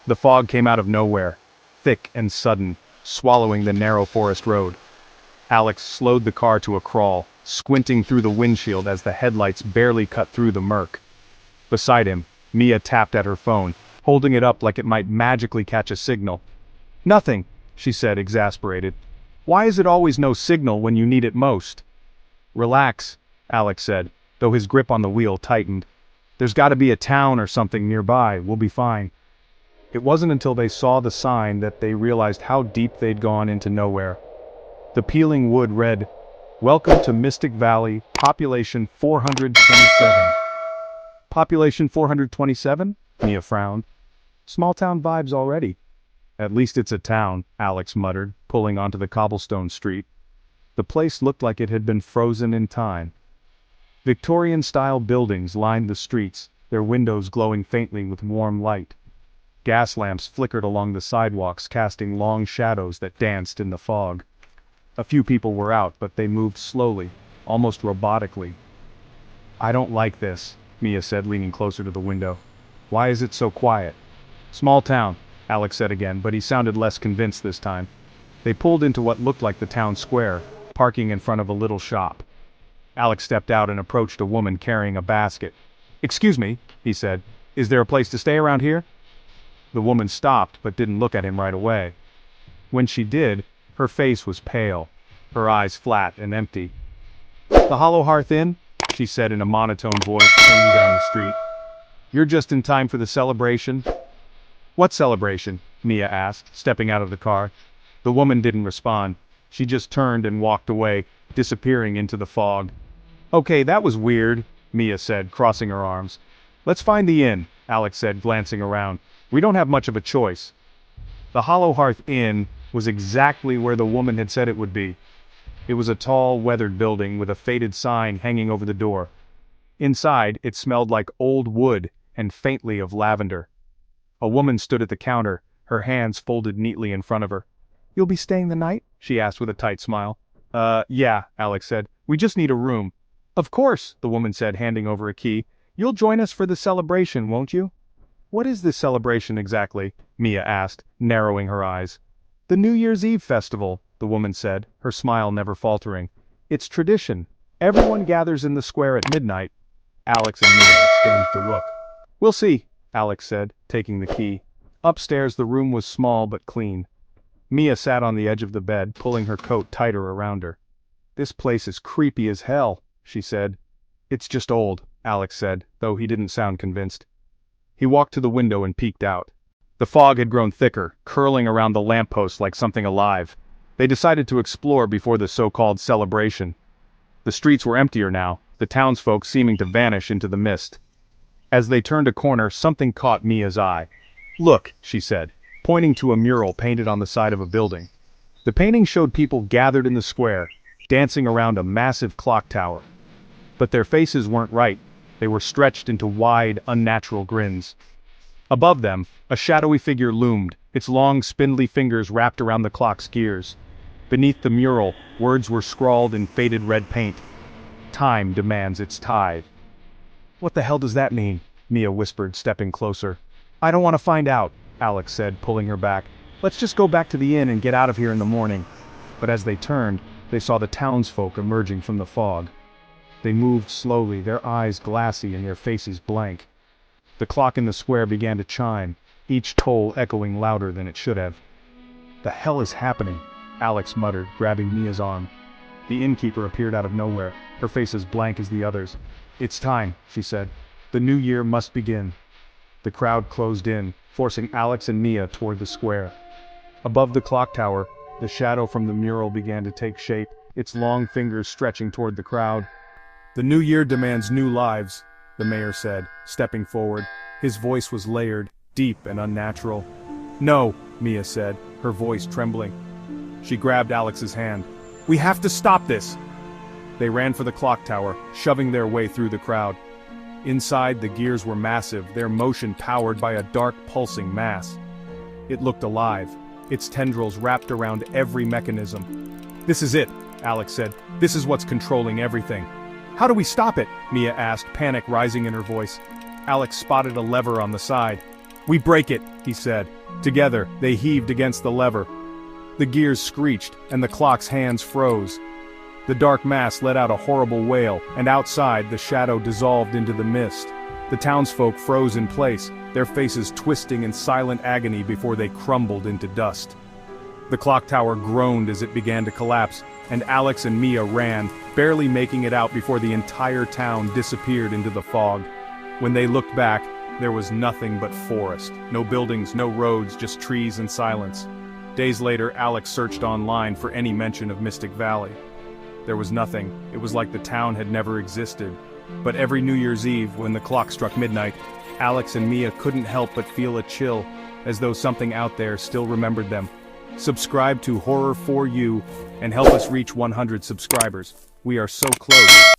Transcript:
The fog came out of nowhere, thick and sudden, swallowing the narrow forest road. Alex slowed the car to a crawl, squinting through the windshield as the headlights barely cut through the murk. Beside him, Mia tapped at her phone, holding it up like it might magically catch a signal. "Nothing," she said, exasperated. "Why is it always no signal when you need it most?" "Relax," Alex said, though his grip on the wheel tightened. "There's gotta be a town or something nearby, we'll be fine." It wasn't until they saw the sign that they realized how deep they'd gone into nowhere. The peeling wood read, "Welcome to Mystic Valley, population 427. "Population 427? Mia frowned. "Small town vibes already." "At least it's a town," Alex muttered, pulling onto the cobblestone street. The place looked like it had been frozen in time. Victorian-style buildings lined the streets, their windows glowing faintly with warm light. Gas lamps flickered along the sidewalks, casting long shadows that danced in the fog. A few people were out, but they moved slowly, almost robotically. "I don't like this," Mia said, leaning closer to the window. "Why is it so quiet?" "Small town," Alex said again, but he sounded less convinced this time. They pulled into what looked like the town square, parking in front of a little shop. Alex stepped out and approached a woman carrying a basket. "Excuse me," he said, "is there a place to stay around here?" The woman stopped but didn't look at him right away. When she did, her face was pale, her eyes flat and empty. "The Hollow Hearth Inn?" she said in a monotone voice, coming down the street. "You're just in time for the celebration." "What celebration?" Mia asked, stepping out of the car. The woman didn't respond. She just turned and walked away, disappearing into the fog. "Okay, that was weird," Mia said, crossing her arms. "Let's find the inn," Alex said, glancing around. "We don't have much of a choice." The Hollow Hearth Inn was exactly where the woman had said it would be. It was a tall, weathered building with a faded sign hanging over the door. Inside, it smelled like old wood and faintly of lavender. A woman stood at the counter, her hands folded neatly in front of her. "You'll be staying the night?" she asked with a tight smile. Yeah," Alex said. "We just need a room." "Of course," the woman said, handing over a key. "You'll join us for the celebration, won't you?" "What is this celebration exactly?" Mia asked, narrowing her eyes. "The New Year's Eve festival," the woman said, her smile never faltering. "It's tradition. Everyone gathers in the square at midnight." Alex and Mia exchanged a look. "We'll see," Alex said, taking the key. Upstairs the room was small but clean. Mia sat on the edge of the bed, pulling her coat tighter around her. "This place is creepy as hell," she said. "It's just old," Alex said, though he didn't sound convinced. He walked to the window and peeked out. The fog had grown thicker, curling around the lampposts like something alive. They decided to explore before the so-called celebration. The streets were emptier now, the townsfolk seeming to vanish into the mist. As they turned a corner, something caught Mia's eye. "Look," she said, pointing to a mural painted on the side of a building. The painting showed people gathered in the square, dancing around a massive clock tower. But their faces weren't right. They were stretched into wide, unnatural grins. Above them, a shadowy figure loomed, its long, spindly fingers wrapped around the clock's gears. Beneath the mural, words were scrawled in faded red paint. "Time demands its tithe." "What the hell does that mean?" Mia whispered, stepping closer. "I don't want to find out," Alex said, pulling her back. "Let's just go back to the inn and get out of here in the morning." But as they turned, they saw the townsfolk emerging from the fog. They moved slowly, their eyes glassy and their faces blank. The clock in the square began to chime, each toll echoing louder than it should have. "The hell is happening?" Alex muttered, grabbing Mia's arm. The innkeeper appeared out of nowhere, her face as blank as the others. "It's time," she said. "The new year must begin." The crowd closed in, forcing Alex and Mia toward the square. Above the clock tower, the shadow from the mural began to take shape, its long fingers stretching toward the crowd. "The new year demands new lives," the mayor said, stepping forward. His voice was layered, deep and unnatural. "No," Mia said, her voice trembling. She grabbed Alex's hand. "We have to stop this!" They ran for the clock tower, shoving their way through the crowd. Inside, the gears were massive, their motion powered by a dark, pulsing mass. It looked alive, its tendrils wrapped around every mechanism. "This is it," Alex said. "This is what's controlling everything." "How do we stop it?" Mia asked, panic rising in her voice. Alex spotted a lever on the side. "We break it," he said. Together, they heaved against the lever. The gears screeched, and the clock's hands froze. The dark mass let out a horrible wail, and outside, the shadow dissolved into the mist. The townsfolk froze in place, their faces twisting in silent agony before they crumbled into dust. The clock tower groaned as it began to collapse, and Alex and Mia ran, barely making it out before the entire town disappeared into the fog. When they looked back, there was nothing but forest. No buildings, no roads, just trees and silence. Days later, Alex searched online for any mention of Mystic Valley. There was nothing. It was like the town had never existed. But every New Year's Eve, when the clock struck midnight, Alex and Mia couldn't help but feel a chill, as though something out there still remembered them. Subscribe to Horror4U and help us reach 100 subscribers. We are so close.